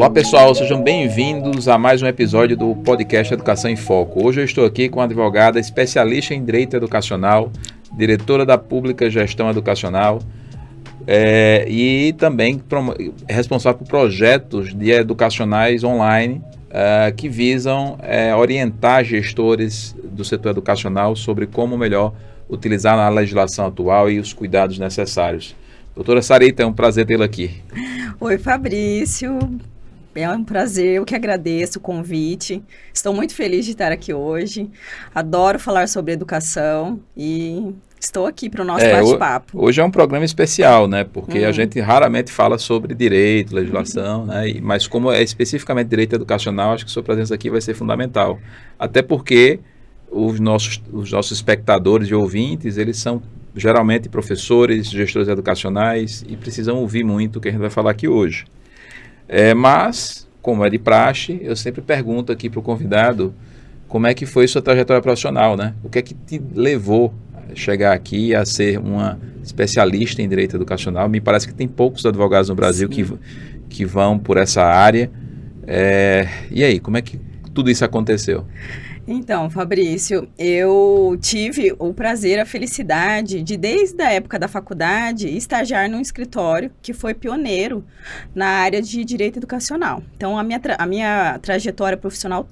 Olá pessoal, sejam bem-vindos a mais um episódio do podcast Educação em Foco. Hoje eu estou aqui com uma advogada especialista em Direito Educacional, diretora da Pública Gestão Educacional e também responsável por projetos educacionais online que visam orientar gestores do setor educacional sobre como melhor utilizar a legislação atual e os cuidados necessários. Doutora Sarita, é um prazer tê-la aqui. Oi, Fabrício. É um prazer, eu que agradeço o convite. Estou muito feliz de estar aqui hoje. Adoro falar sobre educação e estou aqui para o nosso bate-papo. Hoje é um programa especial, né? Porque a gente raramente fala sobre direito, legislação, né? Mas como é especificamente direito educacional, acho que sua presença aqui vai ser fundamental. Até porque os nossos espectadores e ouvintes, eles são geralmente professores, gestores educacionais e precisam ouvir muito o que a gente vai falar aqui hoje. Mas, como é de praxe, eu sempre pergunto aqui para o convidado como é que foi sua trajetória profissional, né? O que é que te levou a chegar aqui a ser uma especialista em direito educacional? Me parece que tem poucos advogados no Brasil que vão por essa área. E aí, como é que tudo isso aconteceu? Então, Fabrício, eu tive o prazer, a felicidade de, desde a época da faculdade, estagiar num escritório que foi pioneiro na área de direito educacional. Então, a minha trajetória profissional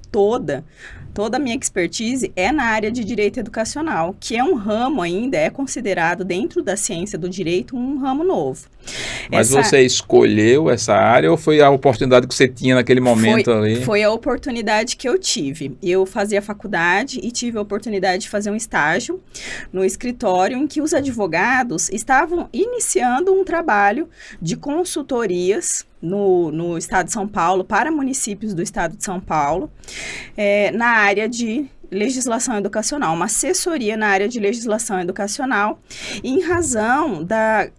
toda a minha expertise é na área de direito educacional, que é um ramo ainda, é considerado dentro da ciência do direito um ramo novo. Mas você escolheu essa área ou foi a oportunidade que você tinha naquele momento ali? Foi a oportunidade que eu tive. Eu fazia faculdade e tive a oportunidade de fazer um estágio no escritório em que os advogados estavam iniciando um trabalho de consultorias no estado de São Paulo, para municípios do estado de São Paulo, na área de legislação educacional, uma assessoria na área de legislação educacional, em razão da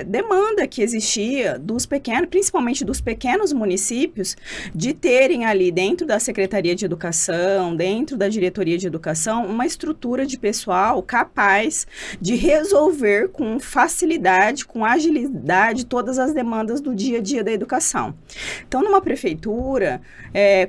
demanda que existia dos pequenos, principalmente dos pequenos municípios, de terem ali dentro da Secretaria de Educação, dentro da Diretoria de Educação, uma estrutura de pessoal capaz de resolver com facilidade, com agilidade, todas as demandas do dia a dia da educação. Então, numa prefeitura,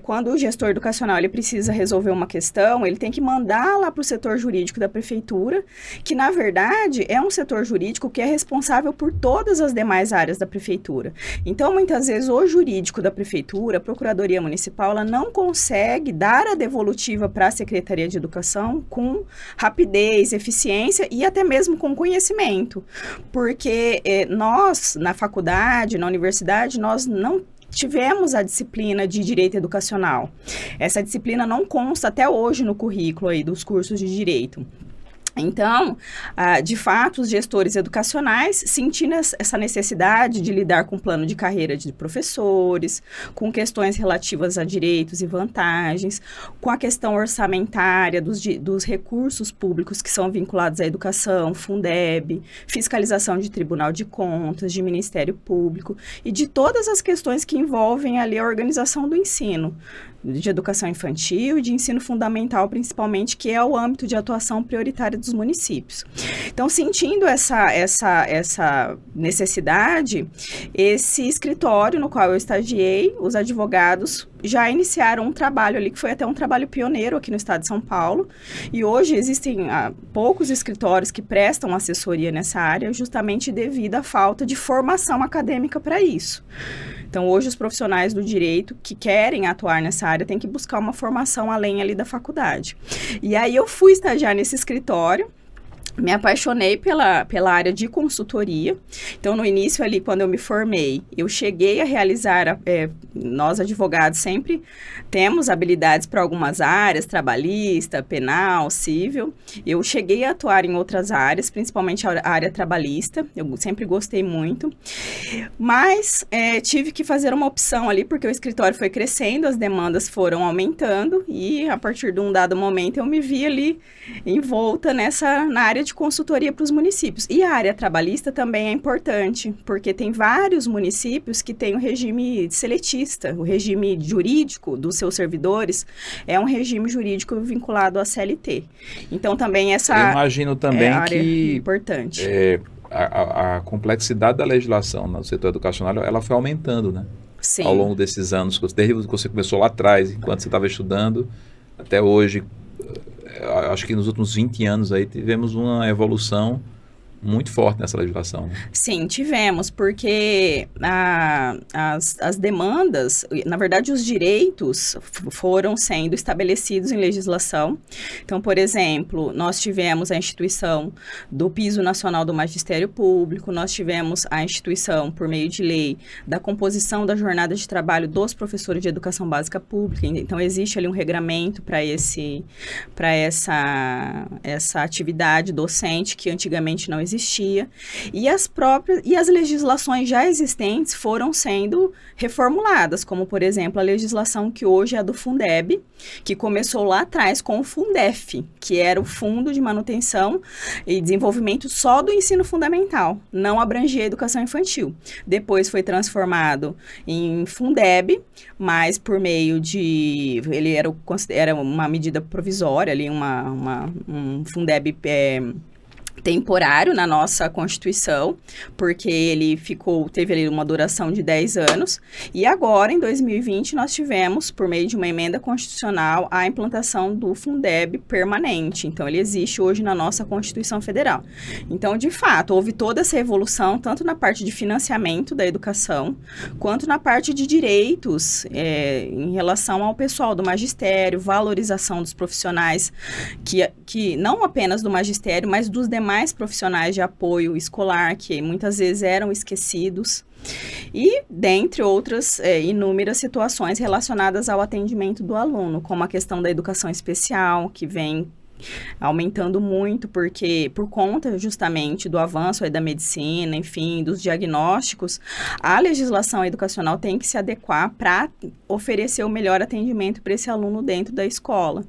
quando o gestor educacional ele precisa resolver uma questão, ele tem que mandar lá para o setor jurídico da prefeitura, que na verdade é um setor jurídico que é responsável por todas as demais áreas da prefeitura. Então, muitas vezes, o jurídico da prefeitura, a Procuradoria Municipal, ela não consegue dar a devolutiva para a Secretaria de Educação com rapidez, eficiência e até mesmo com conhecimento. Porque nós, na faculdade, na universidade, nós não tivemos a disciplina de direito educacional. Essa disciplina não consta até hoje no currículo aí dos cursos de direito. Então, de fato, os gestores educacionais sentindo essa necessidade de lidar com o plano de carreira de professores, com questões relativas a direitos e vantagens, com a questão orçamentária dos recursos públicos que são vinculados à educação, Fundeb, fiscalização de Tribunal de Contas, de Ministério Público e de todas as questões que envolvem ali a organização do ensino, de educação infantil e de ensino fundamental, principalmente, que é o âmbito de atuação prioritária dos municípios. Então, sentindo essa necessidade, esse escritório no qual eu estagiei, os advogados já iniciaram um trabalho ali, que foi até um trabalho pioneiro aqui no estado de São Paulo, e hoje existem poucos escritórios que prestam assessoria nessa área, justamente devido à falta de formação acadêmica para isso. Então, hoje, os profissionais do direito que querem atuar nessa área têm que buscar uma formação além ali da faculdade. E aí, eu fui estagiar nesse escritório, me apaixonei pela área de consultoria. Então, no início ali, quando eu me formei, eu cheguei a realizar, nós advogados sempre temos habilidades para algumas áreas, trabalhista, penal, civil. Eu cheguei a atuar em outras áreas, principalmente a área trabalhista, eu sempre gostei muito. Mas tive que fazer uma opção ali, porque o escritório foi crescendo, as demandas foram aumentando e a partir de um dado momento eu me vi ali envolta na área de consultoria para os municípios. E a área trabalhista também é importante, porque tem vários municípios que têm o regime seletista, o regime jurídico dos seus servidores é um regime jurídico vinculado à CLT. Então, também essa Eu imagino também área que importante. A complexidade da legislação no setor educacional, ela foi aumentando, né? Sim. ao longo desses anos, desde que você começou lá atrás, enquanto você estava estudando, até hoje, acho que nos últimos 20 anos aí tivemos uma evolução muito forte nessa legislação. Sim, tivemos, porque as demandas, na verdade, os direitos foram sendo estabelecidos em legislação. Então, por exemplo, nós tivemos a instituição do Piso Nacional do Magistério Público, nós tivemos a instituição, por meio de lei, da composição da jornada de trabalho dos professores de educação básica pública. Então, existe ali um regramento para essa atividade docente que antigamente não existia, e as legislações já existentes foram sendo reformuladas, como, por exemplo, a legislação que hoje é a do Fundeb, que começou lá atrás com o Fundef, que era o Fundo de Manutenção e Desenvolvimento só do ensino fundamental, não abrangia a educação infantil. Depois foi transformado em Fundeb, mas por meio de... ele era uma medida provisória, ali, um Fundeb temporário na nossa Constituição, porque ele teve ali uma duração de 10 anos, e agora, em 2020, nós tivemos, por meio de uma emenda constitucional, a implantação do Fundeb permanente. Então, ele existe hoje na nossa Constituição Federal. Então, de fato, houve toda essa evolução, tanto na parte de financiamento da educação, quanto na parte de direitos em relação ao pessoal do magistério, valorização dos profissionais, que não apenas do magistério, mas dos demais profissionais de apoio escolar, que muitas vezes eram esquecidos, e dentre outras inúmeras situações relacionadas ao atendimento do aluno, como a questão da educação especial, que vem aumentando muito, porque por conta justamente do avanço aí da medicina, enfim, dos diagnósticos, a legislação educacional tem que se adequar para oferecer o melhor atendimento para esse aluno dentro da escola.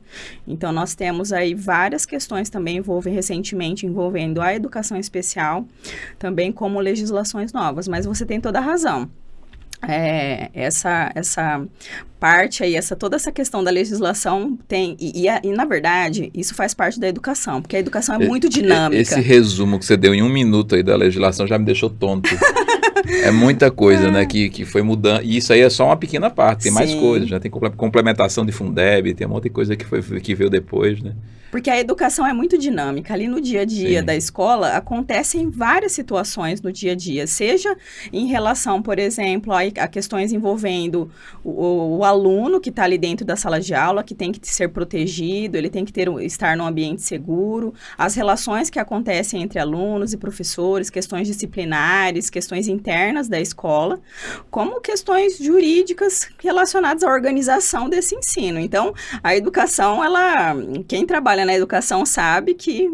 Então, nós temos aí várias questões também recentemente envolvendo a educação especial, também como legislações novas, mas você tem toda a razão. Essa parte aí, toda essa questão da legislação tem, e na verdade, isso faz parte da educação, porque a educação é muito dinâmica. Esse resumo que você deu em 1 minuto aí da legislação já me deixou tonto. É muita coisa, né, que foi mudando, e isso aí é só uma pequena parte, tem mais coisas, já tem complementação de Fundeb, tem um monte de coisa que veio depois, né. Porque a educação é muito dinâmica. Ali no dia a dia da escola, acontecem várias situações no dia a dia. Seja em relação, por exemplo, a questões envolvendo o aluno que está ali dentro da sala de aula, que tem que ser protegido, ele tem que estar num ambiente seguro. As relações que acontecem entre alunos e professores, questões disciplinares, questões internas da escola, como questões jurídicas relacionadas à organização desse ensino. Então, a educação, quem trabalha na educação sabe que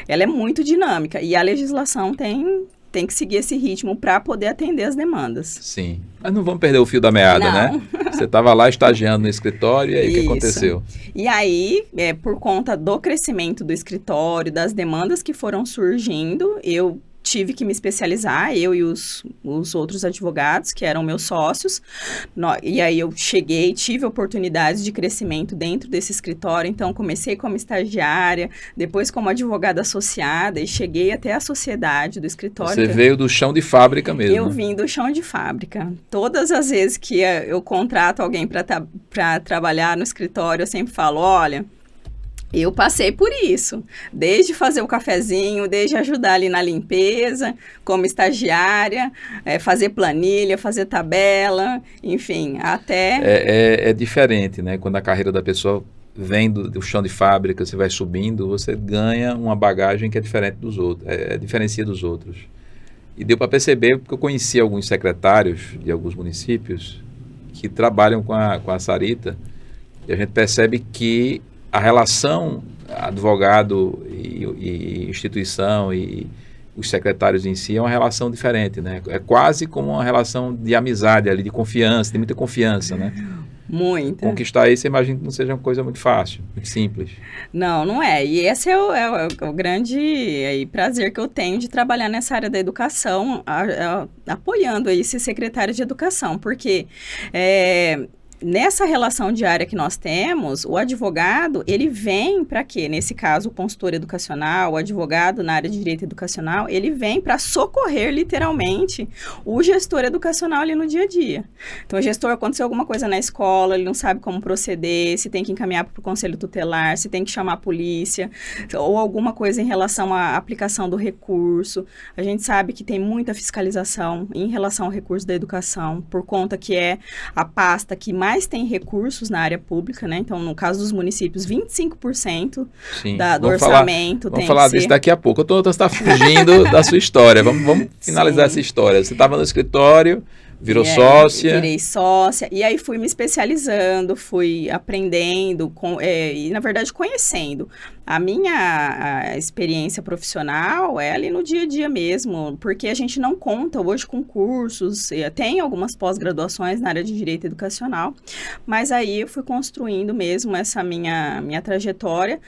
ela é muito dinâmica e a legislação tem que seguir esse ritmo para poder atender as demandas. Sim, mas não vamos perder o fio da meada, né? Você estava lá estagiando no escritório e aí o que aconteceu? E aí, por conta do crescimento do escritório, das demandas que foram surgindo, eu tive que me especializar, eu e os outros advogados, que eram meus sócios, e aí eu tive oportunidades de crescimento dentro desse escritório, então comecei como estagiária, depois como advogada associada, e cheguei até a sociedade do escritório. Você veio do chão de fábrica mesmo? Eu vim do chão de fábrica. Todas as vezes que eu contrato alguém para trabalhar no escritório, eu sempre falo, olha, eu passei por isso, desde fazer o cafezinho, desde ajudar ali na limpeza, como estagiária, fazer planilha, fazer tabela, enfim, até... É diferente, né? Quando a carreira da pessoa vem do chão de fábrica, você vai subindo, você ganha uma bagagem que é diferente dos outros, diferencia dos outros. E deu para perceber, porque eu conheci alguns secretários de alguns municípios que trabalham com a Sarita, e a gente percebe que a relação advogado e instituição e os secretários em si é uma relação diferente, né? É quase como uma relação de amizade ali, de confiança, de muita confiança, né? Muita. Conquistar isso, imagino que não seja uma coisa muito fácil, muito simples. Não é. E esse é o grande prazer que eu tenho de trabalhar nessa área da educação, apoiando aí esses secretários de educação, porque nessa relação diária que nós temos, o advogado, ele vem para quê? Nesse caso, o consultor educacional, o advogado na área de direito educacional, ele vem para socorrer, literalmente, o gestor educacional ali no dia a dia. Então, o gestor, aconteceu alguma coisa na escola, ele não sabe como proceder, se tem que encaminhar para o conselho tutelar, se tem que chamar a polícia, ou alguma coisa em relação à aplicação do recurso. A gente sabe que tem muita fiscalização em relação ao recurso da educação, por conta que é a pasta que mais tem recursos na área pública, né? Então, no caso dos municípios, 25% do orçamento vamos falar disso daqui a pouco. Você está fugindo da sua história. Vamos finalizar essa história. Você estava no escritório, virou sócia. Virei sócia. E aí fui me especializando, fui aprendendo e, na verdade, conhecendo. A minha experiência profissional é ali no dia a dia mesmo, porque a gente não conta hoje com cursos, tem algumas pós-graduações na área de direito educacional, mas aí eu fui construindo mesmo essa minha trajetória,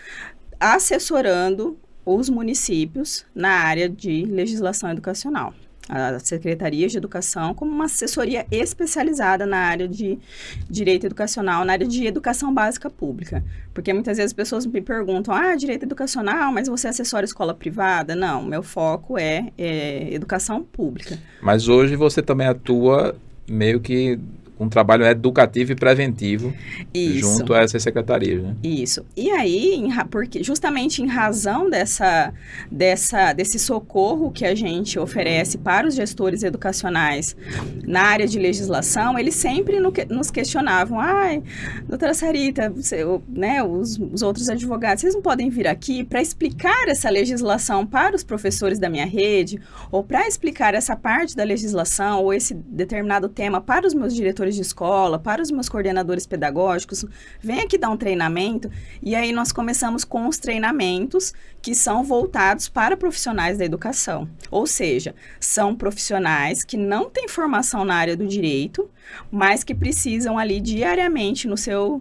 assessorando os municípios na área de legislação educacional. A Secretaria de Educação como uma assessoria especializada na área de direito educacional, na área de educação básica pública. Porque muitas vezes as pessoas me perguntam, direito educacional, mas você assessora escola privada? Não, meu foco é educação pública. Mas hoje você também atua meio que um trabalho educativo e preventivo junto a essas secretarias, né? Isso. E aí, porque justamente em razão desse socorro que a gente oferece para os gestores educacionais na área de legislação, eles sempre nos questionavam, doutora Sarita, os outros advogados, vocês não podem vir aqui para explicar essa legislação para os professores da minha rede, ou para explicar essa parte da legislação, ou esse determinado tema para os meus diretores de escola, para os meus coordenadores pedagógicos, vem aqui dar um treinamento. E aí nós começamos com os treinamentos que são voltados para profissionais da educação. Ou seja, são profissionais que não têm formação na área do direito, mas que precisam ali diariamente no seu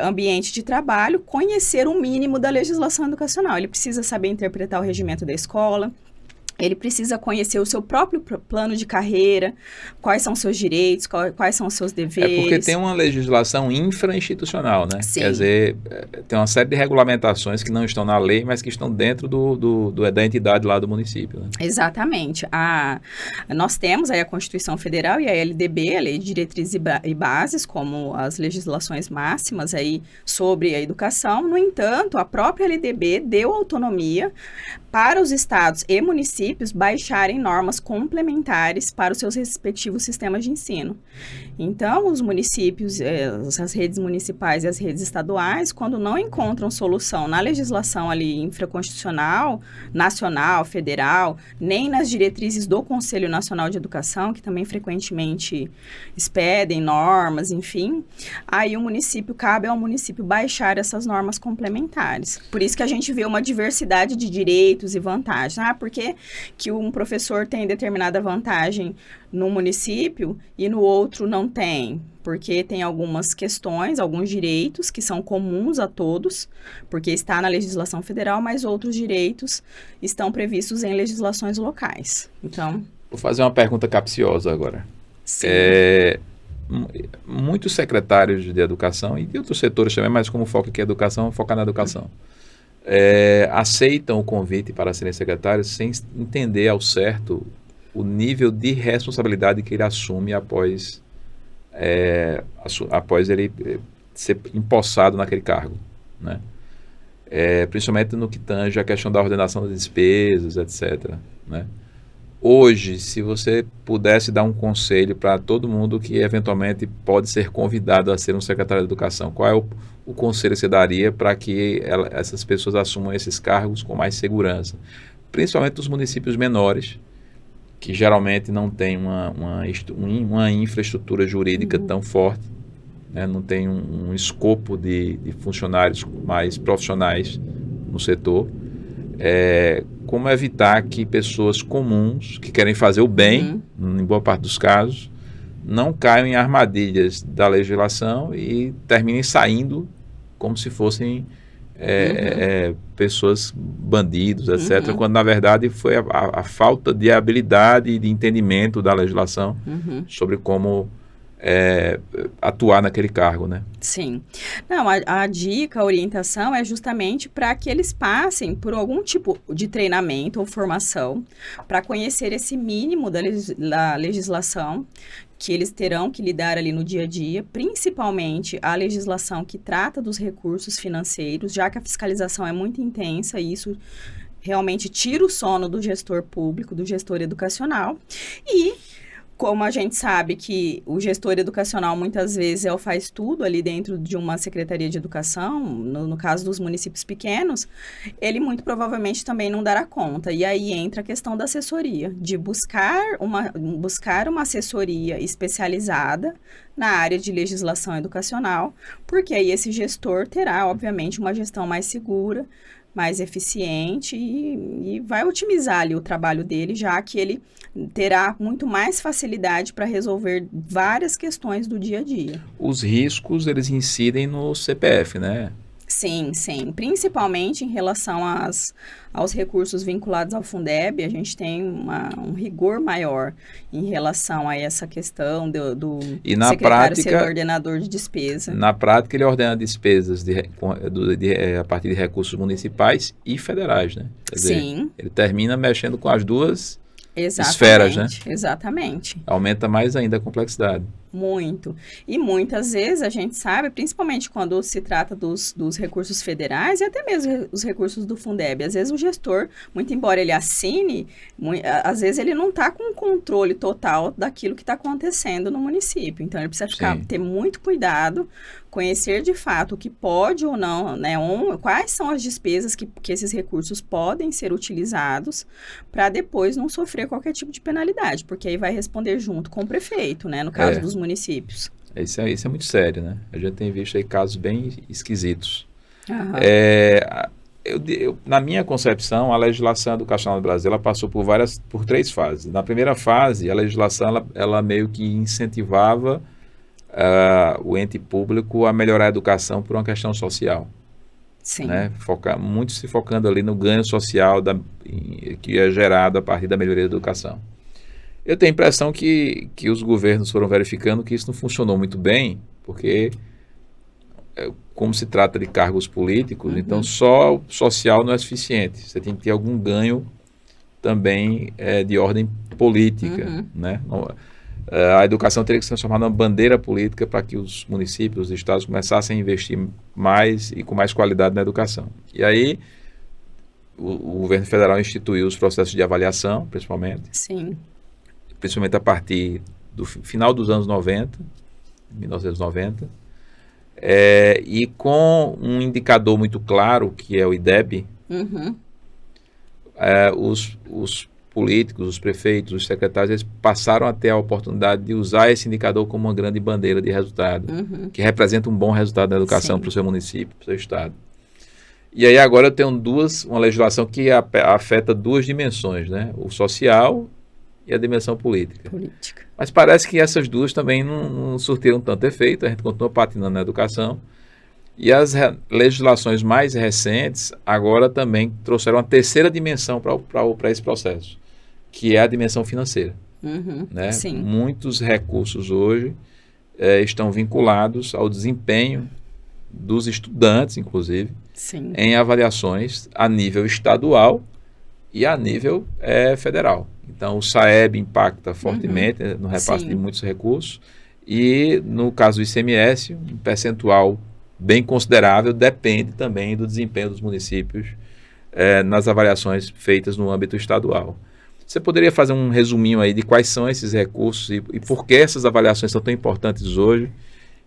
ambiente de trabalho conhecer o mínimo da legislação educacional. Ele precisa saber interpretar o regimento da escola, ele precisa conhecer o seu próprio plano de carreira, quais são os seus direitos, quais são os seus deveres. É porque tem uma legislação infrainstitucional, né? Sim. Quer dizer, tem uma série de regulamentações que não estão na lei, mas que estão dentro da entidade lá do município, né? Exatamente. Nós temos aí a Constituição Federal e a LDB, a Lei de Diretrizes e Bases, como as legislações máximas aí sobre a educação. No entanto, a própria LDB deu autonomia para os estados e municípios baixarem normas complementares para os seus respectivos sistemas de ensino. Então, os municípios, as redes municipais e as redes estaduais, quando não encontram solução na legislação ali infraconstitucional, nacional, federal, nem nas diretrizes do Conselho Nacional de Educação, que também frequentemente expedem normas, enfim, aí cabe ao município baixar essas normas complementares. Por isso que a gente vê uma diversidade de direitos e vantagens. Por que um professor tem determinada vantagem no município e no outro não tem? Porque tem algumas questões, alguns direitos que são comuns a todos, porque está na legislação federal, mas outros direitos estão previstos em legislações locais. Então, vou fazer uma pergunta capciosa agora. Sim. Muitos secretários de educação e de outros setores também, mas como foco aqui é educação, focar na educação. Aceitam o convite para serem secretários sem entender ao certo o nível de responsabilidade que ele assume após ele ser empossado naquele cargo, né? Principalmente no que tange a questão da ordenação das despesas, etc., né? Hoje, se você pudesse dar um conselho para todo mundo que eventualmente pode ser convidado a ser um secretário de educação, qual é o conselho que você daria para que essas pessoas assumam esses cargos com mais segurança? Principalmente os municípios menores, que geralmente não têm uma infraestrutura jurídica tão forte, né? Não tem um escopo de funcionários mais profissionais no setor. Como evitar que pessoas comuns, que querem fazer o bem, em boa parte dos casos, não caiam em armadilhas da legislação e terminem saindo como se fossem pessoas bandidos, etc., quando na verdade foi a falta de habilidade e de entendimento da legislação sobre como atuar naquele cargo, né? Sim. Não, a dica, a orientação é justamente para que eles passem por algum tipo de treinamento ou formação para conhecer esse mínimo da legislação que eles terão que lidar ali no dia a dia, principalmente a legislação que trata dos recursos financeiros, já que a fiscalização é muito intensa e isso realmente tira o sono do gestor público, do gestor educacional. E como a gente sabe que o gestor educacional muitas vezes faz tudo ali dentro de uma secretaria de educação, no caso dos municípios pequenos, ele muito provavelmente também não dará conta. E aí entra a questão da assessoria, de buscar uma assessoria especializada na área de legislação educacional, porque aí esse gestor terá, obviamente, uma gestão mais segura, mais eficiente e vai otimizar ali o trabalho dele, já que ele terá muito mais facilidade para resolver várias questões do dia a dia. Os riscos, eles incidem no CPF, né? Sim, sim. Principalmente em relação aos recursos vinculados ao Fundeb, a gente tem um rigor maior em relação a essa questão do e na secretário prática, ser ordenador de despesa. Na prática, ele ordena despesas a partir de recursos municipais e federais, né? Quer dizer, Sim. ele termina mexendo com as duas Exatamente, esferas, né? Exatamente. Aumenta mais ainda a complexidade. Muito. E muitas vezes a gente sabe, principalmente quando se trata dos recursos federais e até mesmo os recursos do Fundeb, às vezes o gestor, muito embora ele assine, às vezes ele não está com o controle total daquilo que está acontecendo no município. Então ele precisa ter muito cuidado, conhecer de fato o que pode ou não, né, quais são as despesas que esses recursos podem ser utilizados para depois não sofrer qualquer tipo de penalidade, porque aí vai responder junto com o prefeito, né, no caso dos municípios. Isso é muito sério, né? A gente tem visto aí casos bem esquisitos. Uhum. Na minha concepção, a legislação educacional do Brasil, ela passou por 3 fases. Na primeira fase, a legislação, ela meio que incentivava o ente público a melhorar a educação por uma questão social. Sim. Né? Muito se focando ali no ganho social que é gerado a partir da melhoria da educação. Eu tenho a impressão que os governos foram verificando que isso não funcionou muito bem, porque como se trata de cargos políticos, então só o social não é suficiente. Você tem que ter algum ganho também de ordem política, né? A educação teria que se transformar numa bandeira política para que os municípios, os estados começassem a investir mais e com mais qualidade na educação. E aí o governo federal instituiu os processos de avaliação, principalmente. Sim. Principalmente a partir do final dos anos 90, 1990, e com um indicador muito claro, que é o IDEB, os políticos, os prefeitos, os secretários, eles passaram a ter a oportunidade de usar esse indicador como uma grande bandeira de resultado, que representa um bom resultado da educação para o seu município, para o seu estado. E aí agora eu tenho uma legislação que afeta 2 dimensões, né? O social e a dimensão política. Mas parece que essas 2 também não surtiram tanto efeito, a gente continua patinando na educação. E as legislações mais recentes agora também trouxeram uma terceira dimensão para esse processo, que é a dimensão financeira. Né? Sim. Muitos recursos hoje estão vinculados ao desempenho dos estudantes, inclusive, Sim. em avaliações a nível estadual e a nível federal. Então, o SAEB impacta fortemente no repasse de muitos recursos e, no caso do ICMS, um percentual bem considerável depende também do desempenho dos municípios nas avaliações feitas no âmbito estadual. Você poderia fazer um resuminho aí de quais são esses recursos e por que essas avaliações são tão importantes hoje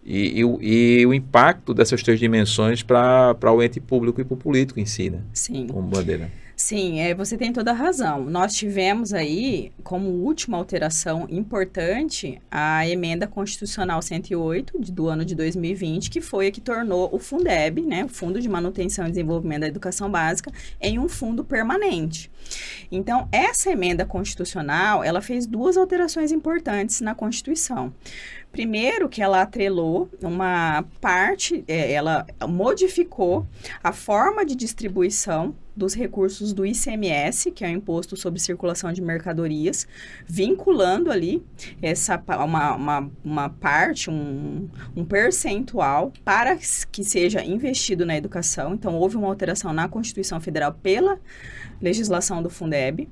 e o impacto dessas 3 dimensões para o ente público e para o político em si, né? Sim. Como bandeira. Sim, você tem toda a razão. Nós tivemos aí, como última alteração importante, a emenda constitucional 108 do ano de 2020, que foi a que tornou o Fundeb, né, o Fundo de Manutenção e Desenvolvimento da Educação Básica, em um fundo permanente. Então, essa emenda constitucional, ela fez 2 alterações importantes na Constituição. Primeiro, que ela atrelou uma parte, ela modificou a forma de distribuição dos recursos do ICMS, que é o Imposto sobre Circulação de Mercadorias, vinculando ali uma parte, um percentual para que seja investido na educação. Então, houve uma alteração na Constituição Federal pela legislação do Fundeb.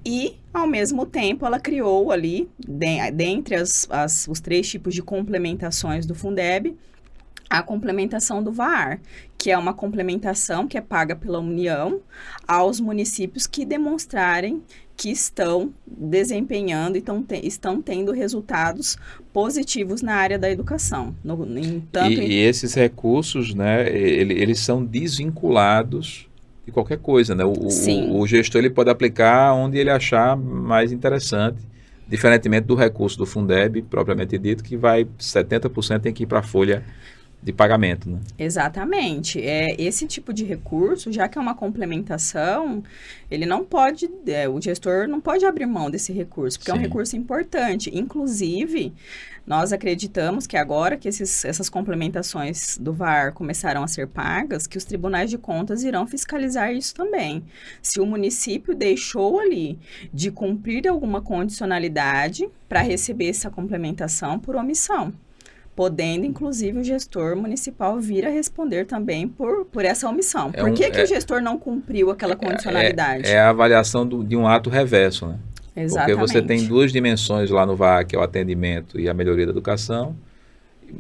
E, ao mesmo tempo, ela criou ali, dentre os 3 tipos de complementações do Fundeb, a complementação do VAR, que é uma complementação que é paga pela União aos municípios que demonstrarem que estão desempenhando e estão tendo resultados positivos na área da educação. E esses recursos, né, eles são desvinculados de qualquer coisa, né? O gestor ele pode aplicar onde ele achar mais interessante, diferentemente do recurso do Fundeb, propriamente dito, que 70% tem que ir para a folha de pagamento, né? Exatamente. Esse tipo de recurso, já que é uma complementação, ele não pode, o gestor não pode abrir mão desse recurso, porque é um recurso importante. Inclusive, nós acreditamos que agora que essas complementações do VAR começaram a ser pagas, que os tribunais de contas irão fiscalizar isso também. Se o município deixou ali de cumprir alguma condicionalidade para receber essa complementação por omissão, podendo, inclusive, o gestor municipal vir a responder também por essa omissão. Por que o gestor não cumpriu aquela condicionalidade? É a avaliação de um ato reverso, né? Exatamente. Porque você tem 2 dimensões lá no VAR, que é o atendimento e a melhoria da educação.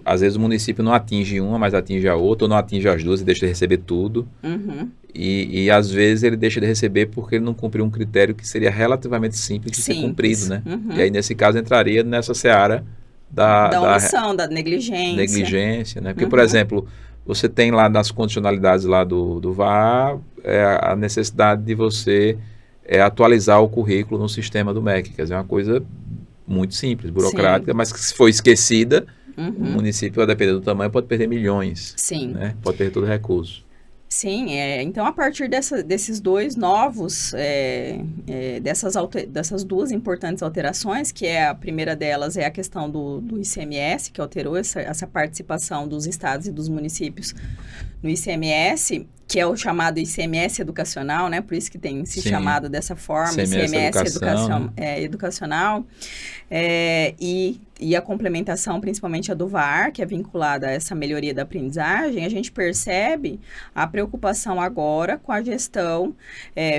Às vezes o município não atinge uma, mas atinge a outra, ou não atinge as duas e deixa de receber tudo. Uhum. E às vezes ele deixa de receber porque ele não cumpriu um critério que seria relativamente simples de ser cumprido, né? Uhum. E aí, nesse caso, entraria nessa seara da omissão, da negligência. Negligência, né? Porque, por exemplo, você tem lá nas condicionalidades lá do VAR a necessidade de você atualizar o currículo no sistema do MEC, quer dizer, é uma coisa muito simples, burocrática, mas que se for esquecida, o município, a depender do tamanho, pode perder milhões. Sim. Né? Pode perder todo o recurso. Sim, então a partir desses 2 novos, dessas 2 importantes alterações, que a primeira delas é a questão do ICMS, que alterou essa participação dos estados e dos municípios no ICMS, que é o chamado ICMS educacional, né? Por isso que tem se chamado dessa forma, ICMS educacional, e a complementação, principalmente a do VAR, que é vinculada a essa melhoria da aprendizagem, a gente percebe a preocupação agora com a gestão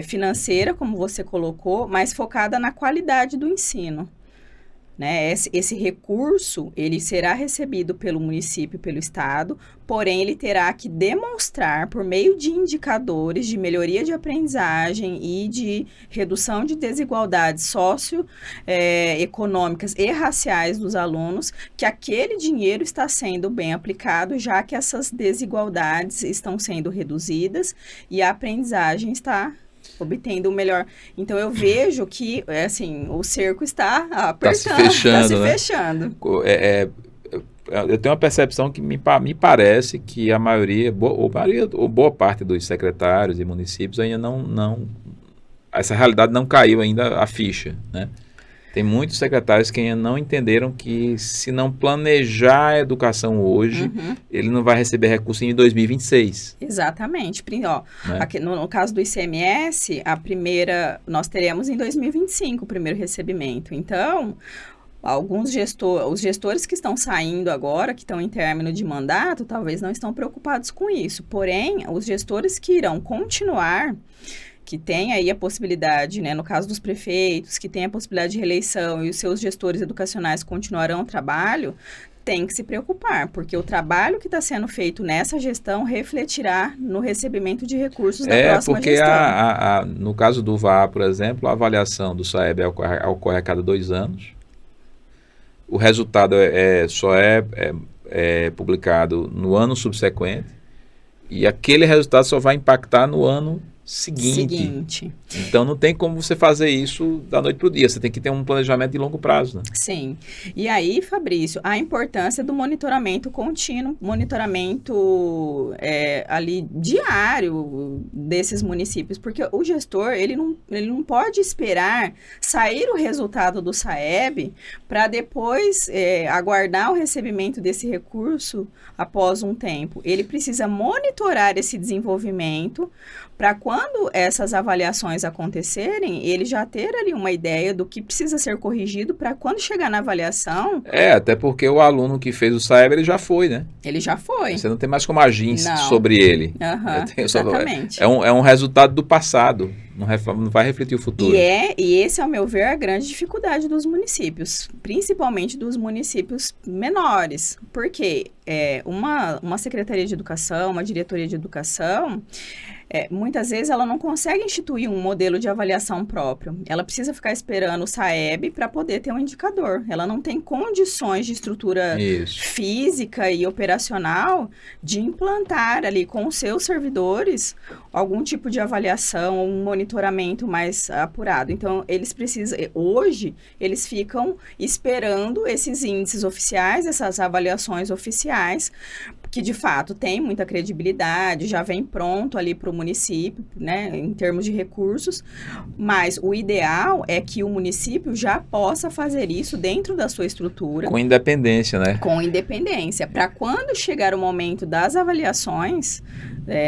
financeira, como você colocou, mas focada na qualidade do ensino. Né? Esse recurso, ele será recebido pelo município, pelo estado, porém ele terá que demonstrar, por meio de indicadores de melhoria de aprendizagem e de redução de desigualdades socioeconômicas e raciais dos alunos, que aquele dinheiro está sendo bem aplicado, já que essas desigualdades estão sendo reduzidas e a aprendizagem está obtendo o melhor. Então, eu vejo que, o cerco está apertando, está se fechando. Eu tenho uma percepção que me parece que a maioria, ou boa parte dos secretários e municípios ainda não essa realidade não caiu ainda a ficha, né? Tem muitos secretários que ainda não entenderam que se não planejar a educação hoje, ele não vai receber recurso em 2026. Exatamente. Aqui, no caso do ICMS, nós teremos em 2025 o primeiro recebimento. Então, os gestores que estão saindo agora, que estão em término de mandato, talvez não estão preocupados com isso. Porém, os gestores que irão continuar, que tem aí a possibilidade, né, no caso dos prefeitos, que tem a possibilidade de reeleição e os seus gestores educacionais continuarão o trabalho, tem que se preocupar, porque o trabalho que está sendo feito nessa gestão refletirá no recebimento de recursos da próxima gestão. Porque no caso do VAR, por exemplo, a avaliação do SAEB ocorre a cada 2 anos. O resultado só é publicado no ano subsequente e aquele resultado só vai impactar no ano seguinte. Então, não tem como você fazer isso da noite para o dia. Você tem que ter um planejamento de longo prazo, né? Sim. E aí, Fabrício, a importância do monitoramento contínuo, monitoramento ali diário desses municípios, porque o gestor, ele não pode esperar sair o resultado do SAEB para depois aguardar o recebimento desse recurso após um tempo. Ele precisa monitorar esse desenvolvimento para quando essas avaliações acontecerem, ele já ter ali uma ideia do que precisa ser corrigido para quando chegar na avaliação... Até porque o aluno que fez o SAEB, ele já foi, né? Ele já foi. Você não tem mais como agir Não. sobre ele. Exatamente. É um resultado do passado, não vai refletir o futuro. E esse, ao meu ver, é a grande dificuldade dos municípios, principalmente dos municípios menores. Porque uma secretaria de educação, uma diretoria de educação... muitas vezes ela não consegue instituir um modelo de avaliação próprio. Ela precisa ficar esperando o SAEB para poder ter um indicador. Ela não tem condições de estrutura física e operacional de implantar ali com os seus servidores algum tipo de avaliação, um monitoramento mais apurado. Então, hoje, eles ficam esperando esses índices oficiais, essas avaliações oficiais, que de fato tem muita credibilidade, já vem pronto ali para o município, né, em termos de recursos, mas o ideal é que o município já possa fazer isso dentro da sua estrutura. Com independência, né? Com independência, para quando chegar o momento das avaliações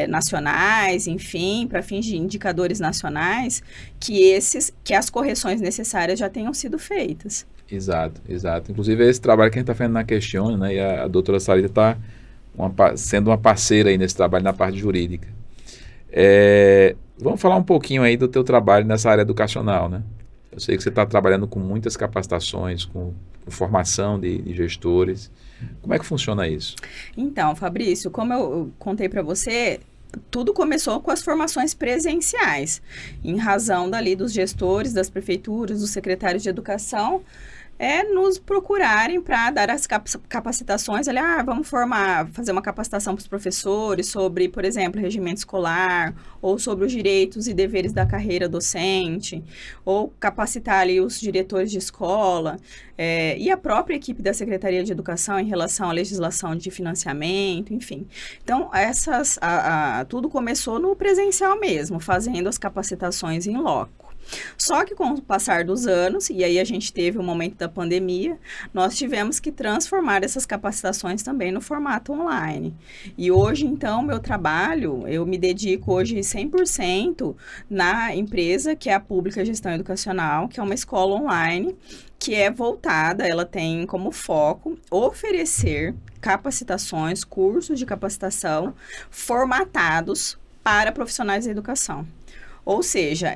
nacionais, enfim, para fins de indicadores nacionais, que as correções necessárias já tenham sido feitas. Exato. Inclusive, esse trabalho que a gente está fazendo na Questione, né, e a doutora Sarita está sendo uma parceira aí nesse trabalho na parte jurídica. Vamos falar um pouquinho aí do teu trabalho nessa área educacional, né? Eu sei que você está trabalhando com muitas capacitações, com formação de gestores. Como é que funciona isso? Então, Fabrício, como eu contei para você, tudo começou com as formações presenciais, em razão dali dos gestores, das prefeituras, dos secretários de educação, nos procurarem para dar as capacitações, vamos fazer uma capacitação para os professores sobre, por exemplo, regimento escolar, ou sobre os direitos e deveres da carreira docente, ou capacitar ali os diretores de escola, e a própria equipe da Secretaria de Educação em relação à legislação de financiamento, enfim. Então, tudo começou no presencial mesmo, fazendo as capacitações em loco. Só que com o passar dos anos, e aí a gente teve o momento da pandemia, nós tivemos que transformar essas capacitações também no formato online. E hoje, então, meu trabalho, eu me dedico hoje 100% na empresa que é a Pública Gestão Educacional, que é uma escola online, que é voltada, ela tem como foco oferecer capacitações, cursos de capacitação formatados para profissionais da educação. Ou seja,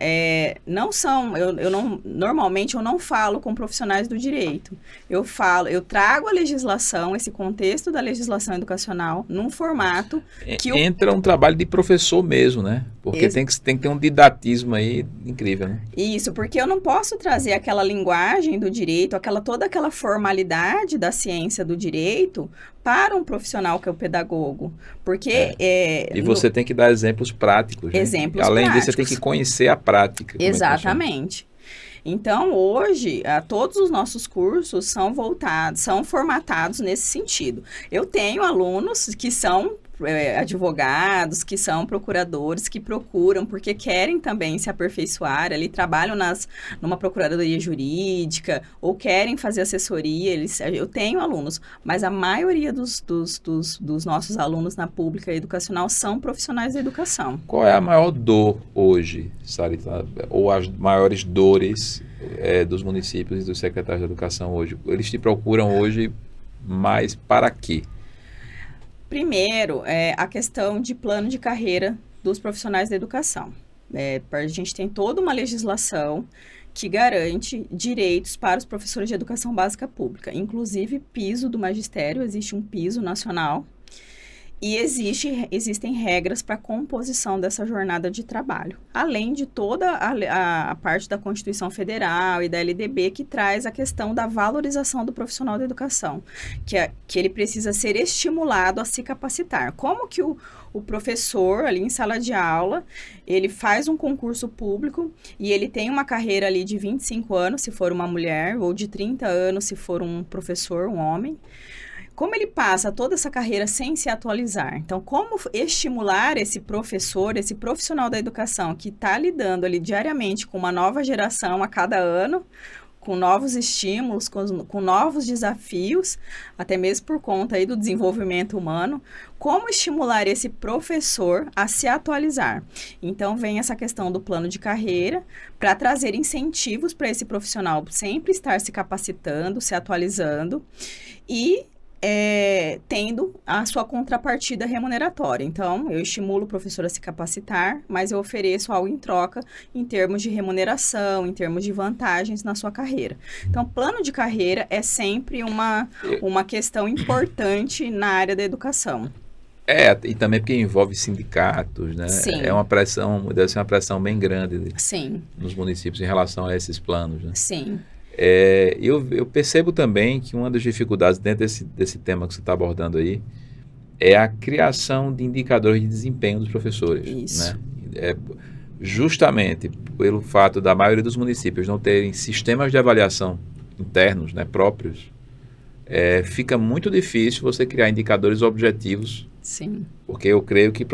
normalmente eu não falo com profissionais do direito. Eu trago a legislação, esse contexto da legislação educacional, num formato que... Entra um trabalho de professor mesmo, né? Porque tem que ter um didatismo aí incrível, né? Isso, porque eu não posso trazer aquela linguagem do direito, toda aquela formalidade da ciência do direito para um profissional que é o pedagogo. Porque... E você tem que dar exemplos práticos. Exemplos práticos. Além disso, você tem que conhecer a prática. Exatamente. Então, hoje, todos os nossos cursos são formatados nesse sentido. Eu tenho alunos que são advogados, que são procuradores, que procuram, porque querem também se aperfeiçoar, ali trabalham numa procuradoria jurídica, ou querem fazer assessoria, eu tenho alunos, mas a maioria dos nossos alunos na pública educacional são profissionais da educação. Qual é a maior dor hoje, Sarita, ou as maiores dores dos municípios e dos secretários de educação hoje? Eles te procuram hoje mais para quê? Primeiro, a questão de plano de carreira dos profissionais da educação. A gente tem toda uma legislação que garante direitos para os professores de educação básica pública. Inclusive, piso do magistério, existe um piso nacional e existem regras para a composição dessa jornada de trabalho. Além de toda a parte da Constituição Federal e da LDB que traz a questão da valorização do profissional da educação, que ele precisa ser estimulado a se capacitar. Como que o professor ali em sala de aula, ele faz um concurso público e ele tem uma carreira ali de 25 anos, se for uma mulher, ou de 30 anos, se for um professor, um homem. Como ele passa toda essa carreira sem se atualizar? Então, como estimular esse professor, esse profissional da educação que está lidando ali diariamente com uma nova geração a cada ano, com novos estímulos, com novos desafios, até mesmo por conta aí do desenvolvimento humano, como estimular esse professor a se atualizar. Então, vem essa questão do plano de carreira para trazer incentivos para esse profissional sempre estar se capacitando, se atualizando e tendo a sua contrapartida remuneratória. Então, eu estimulo o professor a se capacitar, mas eu ofereço algo em troca em termos de remuneração, em termos de vantagens na sua carreira. Então, plano de carreira é sempre uma questão importante na área da educação. E também porque envolve sindicatos, né? Sim. Deve ser uma pressão bem grande Sim. nos municípios em relação a esses planos, né? Sim. Eu percebo também que uma das dificuldades dentro desse tema que você está abordando aí é a criação de indicadores de desempenho dos professores. Isso. Né? Justamente pelo fato da maioria dos municípios não terem sistemas de avaliação internos, né, próprios, fica muito difícil você criar indicadores objetivos. Sim. Porque eu creio que,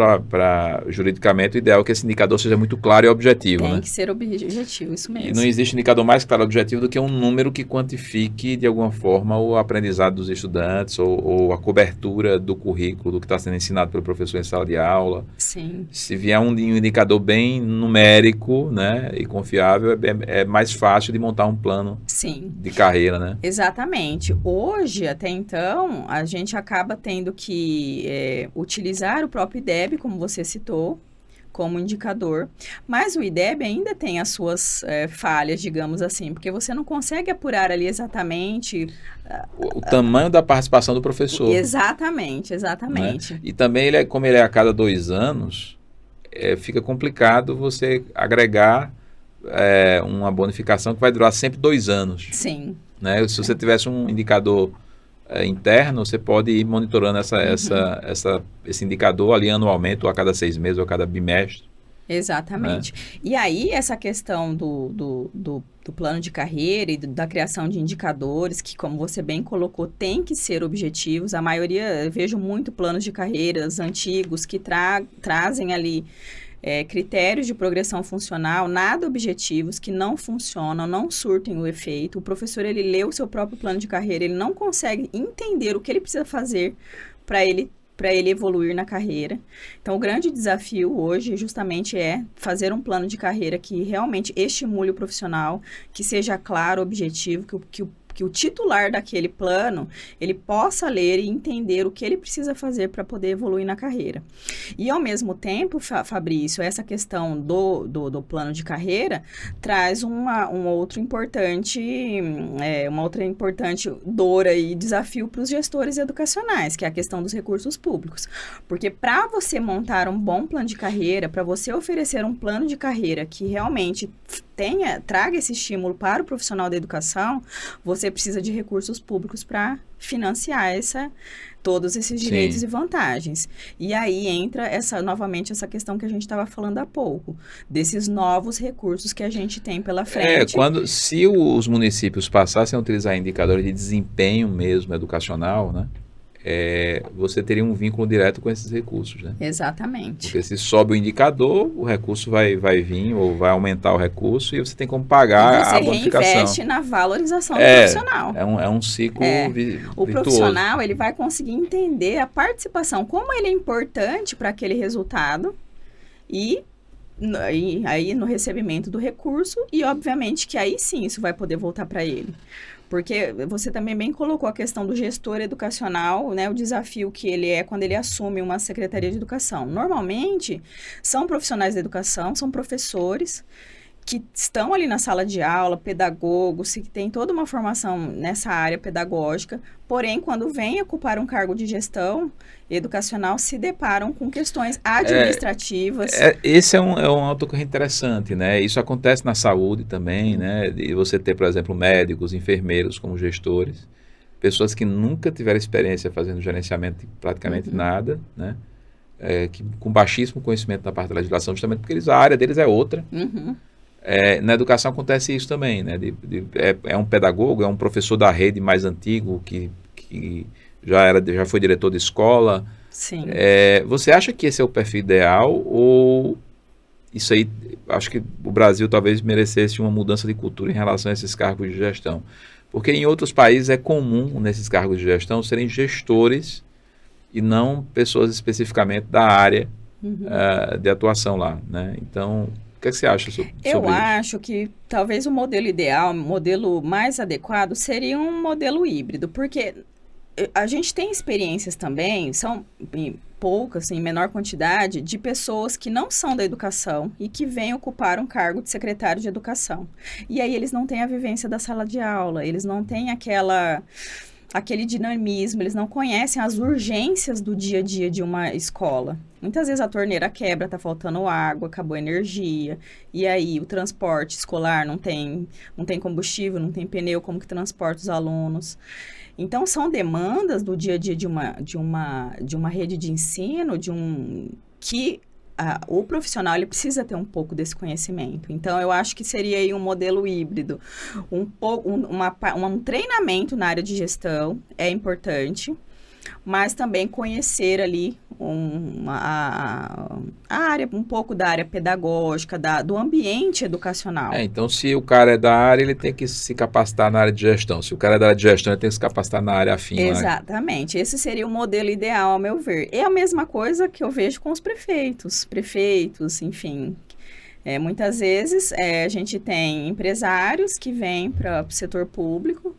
juridicamente, o ideal é que esse indicador seja muito claro e objetivo. Tem né? que ser objetivo, isso mesmo. E não existe indicador mais claro e objetivo do que um número que quantifique, de alguma forma, o aprendizado dos estudantes ou a cobertura do currículo, do que está sendo ensinado pelo professor em sala de aula. Sim. Se vier um indicador bem numérico, né, e confiável, é mais fácil de montar um plano Sim. de carreira, né? Exatamente. Hoje, até então, a gente acaba tendo que utilizar o próprio IDEB, como você citou, como indicador, mas o IDEB ainda tem as suas falhas, digamos assim, porque você não consegue apurar ali exatamente o tamanho da participação do professor. Exatamente. Né? E também, como ele é a cada 2 anos, fica complicado você agregar uma bonificação que vai durar sempre 2 anos. Sim. Né? Se você tivesse um indicador interno, você pode ir monitorando esse indicador ali anualmente, ou a cada 6 meses, ou a cada bimestre. Exatamente. Né? E aí, essa questão do plano de carreira e da criação de indicadores, que, como você bem colocou, tem que ser objetivos. A maioria, eu vejo muito planos de carreiras antigos que trazem ali critérios de progressão funcional, nada objetivos, que não funcionam, não surtem o efeito. O professor, ele lê o seu próprio plano de carreira, ele não consegue entender o que ele precisa fazer para ele evoluir na carreira. Então, o grande desafio hoje justamente é fazer um plano de carreira que realmente estimule o profissional, que seja claro, objetivo, que o titular daquele plano, ele possa ler e entender o que ele precisa fazer para poder evoluir na carreira. E, ao mesmo tempo, Fabrício, essa questão do plano de carreira traz uma outra importante dor e desafio para os gestores educacionais, que é a questão dos recursos públicos. Porque para você montar um bom plano de carreira, para você oferecer um plano de carreira que realmente traga esse estímulo para o profissional da educação, você precisa de recursos públicos para financiar todos esses direitos e vantagens. E aí entra novamente essa questão que a gente estava falando há pouco, desses novos recursos que a gente tem pela frente. Se os municípios passassem a utilizar indicadores de desempenho mesmo educacional, né? Você teria um vínculo direto com esses recursos, né? Exatamente. Porque se sobe o indicador, o recurso vai vir ou vai aumentar o recurso e você tem como pagar a bonificação. Você reinveste na valorização do profissional. É um ciclo virtuoso. O profissional, ele vai conseguir entender a participação, como ele é importante para aquele resultado e aí no recebimento do recurso e, obviamente, que aí sim isso vai poder voltar para ele. Porque você também bem colocou a questão do gestor educacional, né, o desafio que ele é quando ele assume uma secretaria de educação. Normalmente, são profissionais da educação, são professores que estão ali na sala de aula, pedagogos, que têm toda uma formação nessa área pedagógica, porém, quando vêm ocupar um cargo de gestão educacional, se deparam com questões administrativas. Esse é um auto interessante, né? Isso acontece na saúde também, né? E você ter, por exemplo, médicos, enfermeiros como gestores, pessoas que nunca tiveram experiência fazendo gerenciamento de praticamente nada, né? Com baixíssimo conhecimento da parte da legislação, justamente porque a área deles é outra. Na educação acontece isso também, né? É um pedagogo, é um professor da rede mais antigo que já foi diretor de escola. Sim. Você acha que esse é o perfil ideal ou isso aí, acho que o Brasil talvez merecesse uma mudança de cultura em relação a esses cargos de gestão. Porque em outros países é comum, nesses cargos de gestão, serem gestores e não pessoas especificamente da área de atuação lá, né? Então, o que é que você acha sobre isso? Eu acho que talvez o modelo ideal, o modelo mais adequado seria um modelo híbrido, porque a gente tem experiências também, são poucas, em menor quantidade, de pessoas que não são da educação e que vêm ocupar um cargo de secretário de educação. E aí eles não têm a vivência da sala de aula, eles não têm aquele dinamismo, eles não conhecem as urgências do dia a dia de uma escola. Muitas vezes a torneira quebra, tá faltando água, acabou a energia, e aí o transporte escolar não tem combustível, não tem pneu, como que transporta os alunos? Então, são demandas do dia a dia de uma rede de ensino, que o profissional ele precisa ter um pouco desse conhecimento. Então, eu acho que seria aí um modelo híbrido. Um treinamento na área de gestão é importante, mas também conhecer ali a área, um pouco da área pedagógica, do ambiente educacional. Então, se o cara é da área, ele tem que se capacitar na área de gestão. Se o cara é da área de gestão, ele tem que se capacitar na área afim. Exatamente. Esse seria o modelo ideal, ao meu ver. É a mesma coisa que eu vejo com os prefeitos, enfim. Muitas vezes, a gente tem empresários que vêm para o setor público,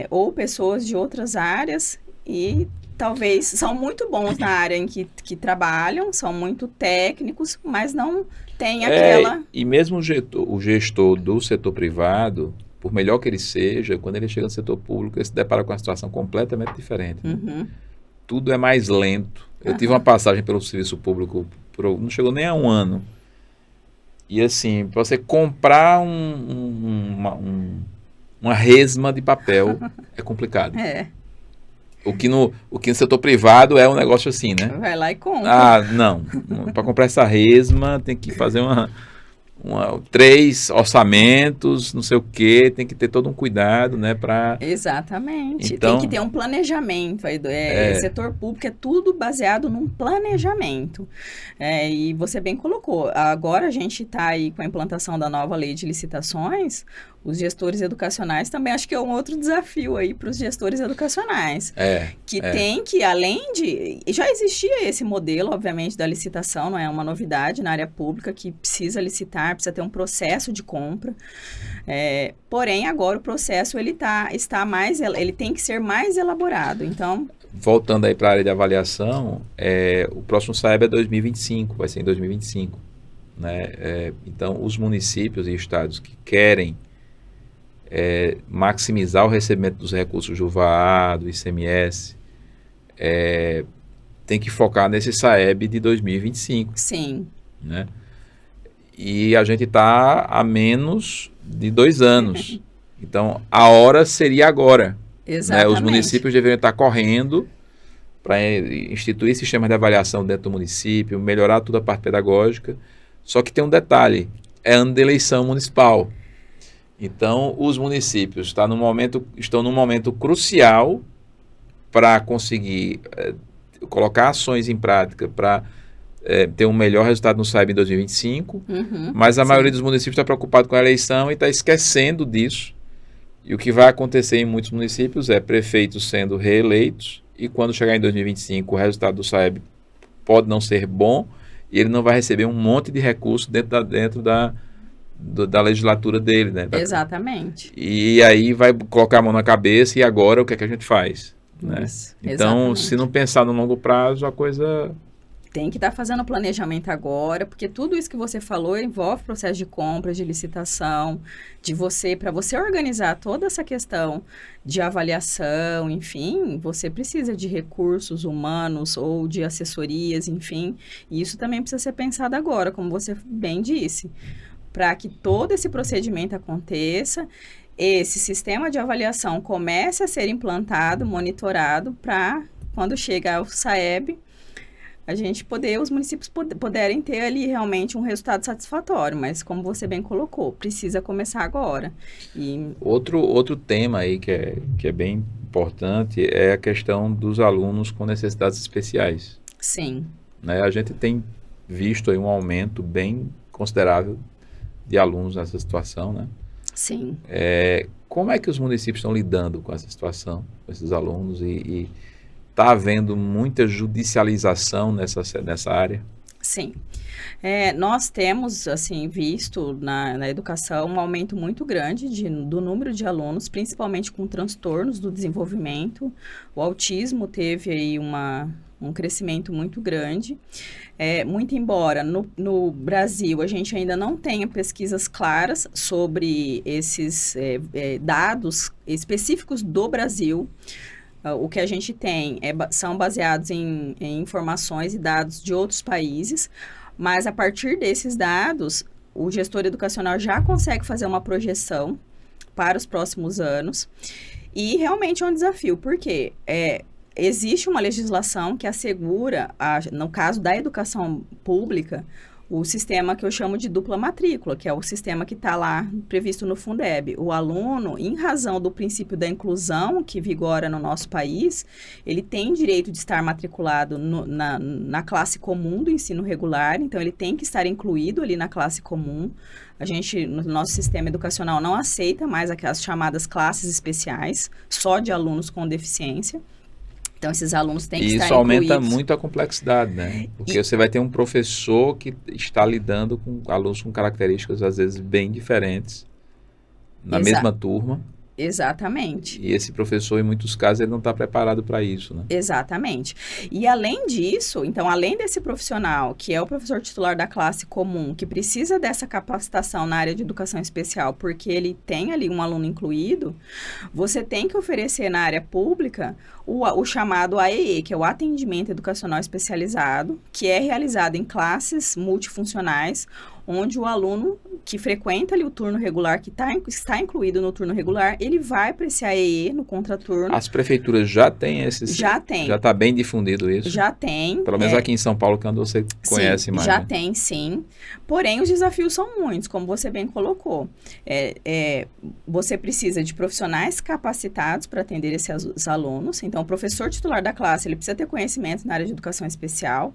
ou pessoas de outras áreas e talvez são muito bons na área em que trabalham, são muito técnicos, mas não tem aquela... E mesmo o gestor do setor privado, por melhor que ele seja, quando ele chega no setor público, ele se depara com uma situação completamente diferente. Né? Tudo é mais lento. Eu tive uma passagem pelo serviço público, não chegou nem a um ano. E assim, para você comprar uma resma de papel é complicado. O que no setor privado é um negócio assim, né? Vai lá e compra. Não. Para comprar essa resma tem que fazer 3 orçamentos, não sei o quê, tem que ter todo um cuidado, né? Exatamente. Então, tem que ter um planejamento. Setor público é tudo baseado num planejamento. E você bem colocou. Agora a gente está aí com a implantação da nova lei de licitações. Os gestores educacionais também acho que é um outro desafio aí para os gestores educacionais. Tem que, além de... Já existia esse modelo, obviamente, da licitação, não é uma novidade na área pública, que precisa licitar, precisa ter um processo de compra. Porém, agora o processo ele tem que ser mais elaborado. Então... Voltando aí para a área de avaliação, o próximo SAEB é 2025, vai ser em 2025. Né? Então, os municípios e estados que querem maximizar o recebimento dos recursos do VAA, do ICMS, tem que focar nesse SAEB de 2025. Sim. Né? E a gente está a menos de 2 anos. Então, a hora seria agora. Exatamente. Né? Os municípios deveriam estar correndo para instituir sistemas de avaliação dentro do município, melhorar toda a parte pedagógica. Só que tem um detalhe, é ano de eleição municipal. Então, os municípios estão num momento crucial para conseguir colocar ações em prática para ter um melhor resultado no SAEB em 2025, mas a maioria dos municípios está preocupado com a eleição e está esquecendo disso. E o que vai acontecer em muitos municípios é prefeitos sendo reeleitos e quando chegar em 2025 o resultado do SAEB pode não ser bom e ele não vai receber um monte de recursos dentro da legislatura dele, né? Exatamente. E aí vai colocar a mão na cabeça e agora o que é que a gente faz? Né? Então, exatamente. Se não pensar no longo prazo, a coisa... Tem que estar fazendo planejamento agora, porque tudo isso que você falou envolve processo de compra, de licitação, para você organizar toda essa questão de avaliação, enfim, você precisa de recursos humanos ou de assessorias, enfim, e isso também precisa ser pensado agora, como você bem disse, para que todo esse procedimento aconteça, esse sistema de avaliação comece a ser implantado, monitorado, para quando chegar o SAEB, os municípios poderem ter ali realmente um resultado satisfatório, mas como você bem colocou, precisa começar agora. Outro tema aí que é bem importante é a questão dos alunos com necessidades especiais. Sim. Né? A gente tem visto aí um aumento bem considerável de alunos nessa situação, né? Sim. Como é que os municípios estão lidando com essa situação, com esses alunos, e está havendo muita judicialização nessa área? Sim. Nós temos, assim, visto na educação um aumento muito grande do número de alunos, principalmente com transtornos do desenvolvimento. O autismo teve aí um crescimento muito grande. Muito embora no Brasil a gente ainda não tenha pesquisas claras sobre esses dados específicos do Brasil. O que a gente tem são baseados em informações e dados de outros países, mas a partir desses dados, o gestor educacional já consegue fazer uma projeção para os próximos anos, e realmente é um desafio, porque existe uma legislação que assegura, no caso da educação pública, o sistema que eu chamo de dupla matrícula, que é o sistema que está lá previsto no Fundeb. O aluno, em razão do princípio da inclusão que vigora no nosso país, ele tem direito de estar matriculado na classe comum do ensino regular, então ele tem que estar incluído ali na classe comum. A gente, no nosso sistema educacional, não aceita mais aquelas chamadas classes especiais, só de alunos com deficiência. Então, esses alunos têm que estar incluídos. E isso aumenta muito a complexidade, né? Porque você vai ter um professor que está lidando com alunos com características, às vezes, bem diferentes, na mesma turma. Exatamente. E esse professor, em muitos casos, ele não está preparado para isso, né? Exatamente. E além disso, então, além desse profissional, que é o professor titular da classe comum, que precisa dessa capacitação na área de educação especial, porque ele tem ali um aluno incluído, você tem que oferecer na área pública o chamado AEE, que é o Atendimento Educacional Especializado, que é realizado em classes multifuncionais, onde o aluno que frequenta ali o turno regular, que está incluído no turno regular, ele vai para esse AEE no contraturno. As prefeituras já têm esses? Já tem. Já está bem difundido isso? Já tem. Pelo menos aqui em São Paulo, que é onde você conhece mais. Já né? tem, sim. Porém, os desafios são muitos, como você bem colocou. Você precisa de profissionais capacitados para atender esses alunos. Então, o professor titular da classe, ele precisa ter conhecimento na área de educação especial.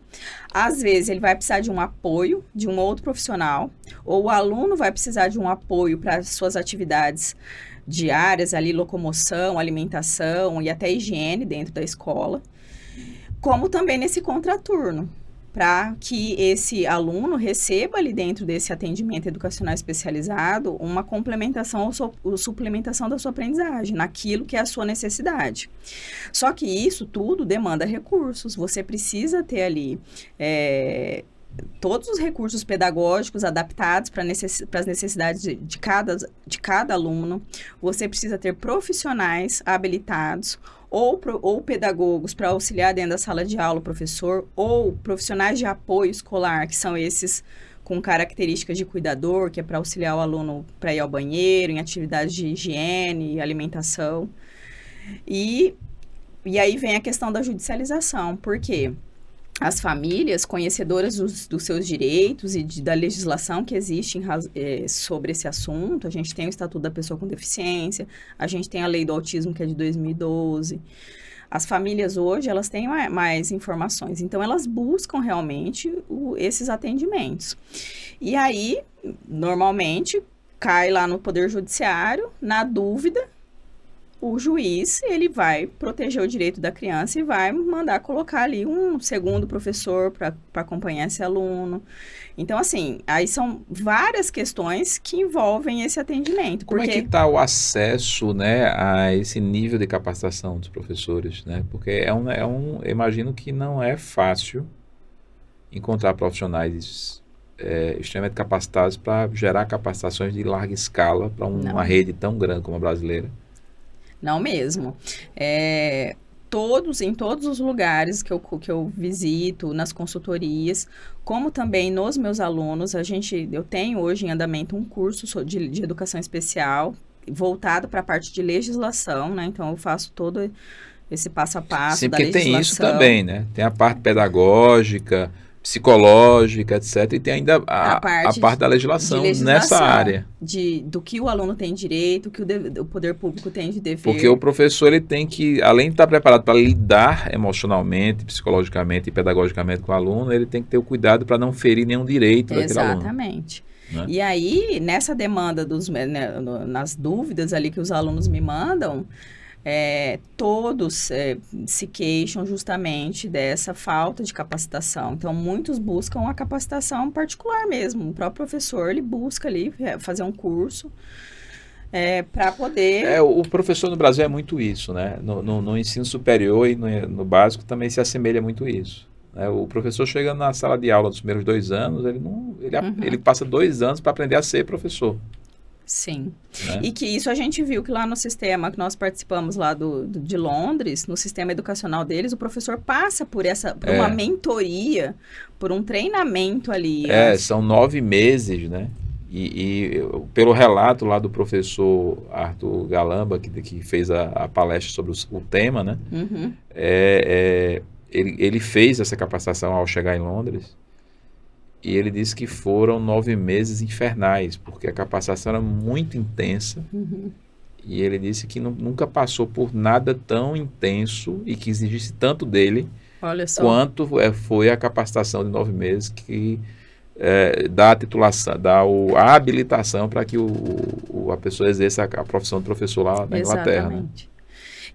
Às vezes, ele vai precisar de um apoio de um outro profissional, ou o aluno vai precisar de um apoio para suas atividades diárias, ali, locomoção, alimentação e até higiene dentro da escola, como também nesse contraturno, para que esse aluno receba ali dentro desse atendimento educacional especializado uma complementação ou suplementação da sua aprendizagem, naquilo que é a sua necessidade. Só que isso tudo demanda recursos, você precisa ter ali todos os recursos pedagógicos adaptados para as necessidades de cada aluno. Você precisa ter profissionais habilitados ou pedagogos para auxiliar dentro da sala de aula o professor, ou profissionais de apoio escolar, que são esses com características de cuidador, que é para auxiliar o aluno para ir ao banheiro, em atividades de higiene e alimentação. E aí vem a questão da judicialização, porque as famílias, conhecedoras dos seus direitos e da legislação que existe sobre esse assunto, a gente tem o Estatuto da Pessoa com Deficiência, a gente tem a Lei do Autismo, que é de 2012. As famílias hoje, elas têm mais informações, então elas buscam realmente esses atendimentos. E aí, normalmente, cai lá no Poder Judiciário, na dúvida, o juiz, ele vai proteger o direito da criança e vai mandar colocar ali um segundo professor para acompanhar esse aluno. Então, assim, aí são várias questões que envolvem esse atendimento. Como é que está o acesso, né, a esse nível de capacitação dos professores, né? Porque eu imagino que não é fácil encontrar profissionais extremamente capacitados para gerar capacitações de larga escala para uma rede tão grande como a brasileira. Não mesmo. Em todos os lugares que eu visito, nas consultorias, como também nos meus alunos, eu tenho hoje em andamento um curso de educação especial, voltado para a parte de legislação, né? Então, eu faço todo esse passo a passo da legislação. Sim, porque tem isso também, né? Tem a parte pedagógica, psicológica, etc. E tem ainda a parte da legislação nessa área. Do que o aluno tem direito, o que o poder público tem de dever. Porque o professor ele tem que, além de estar preparado para lidar emocionalmente, psicologicamente e pedagogicamente com o aluno, ele tem que ter o cuidado para não ferir nenhum direito daquele aluno. Exatamente. Né? E aí, nessa demanda, nas dúvidas ali que os alunos me mandam, todos se queixam justamente dessa falta de capacitação. Então, muitos buscam a capacitação particular mesmo. O próprio professor, ele busca ali fazer um curso para poder... O professor no Brasil é muito isso, né? No ensino superior e no básico também se assemelha muito isso. O professor chega na sala de aula nos primeiros 2 anos, ele passa 2 anos para aprender a ser professor. Sim. Né? E que isso a gente viu que lá no sistema que nós participamos lá de Londres, no sistema educacional deles, o professor passa por uma mentoria, por um treinamento ali. São 9 meses, né? E pelo relato lá do professor Arthur Galamba, que fez a palestra sobre o tema, né? Uhum. Ele fez essa capacitação ao chegar em Londres. E ele disse que foram 9 meses infernais, porque a capacitação era muito intensa. Uhum. E ele disse que nunca passou por nada tão intenso e que exigisse tanto dele, quanto foi a capacitação de 9 meses que dá a titulação, dá a habilitação para que a pessoa exerça a profissão de professor lá na Inglaterra. Exatamente. Né?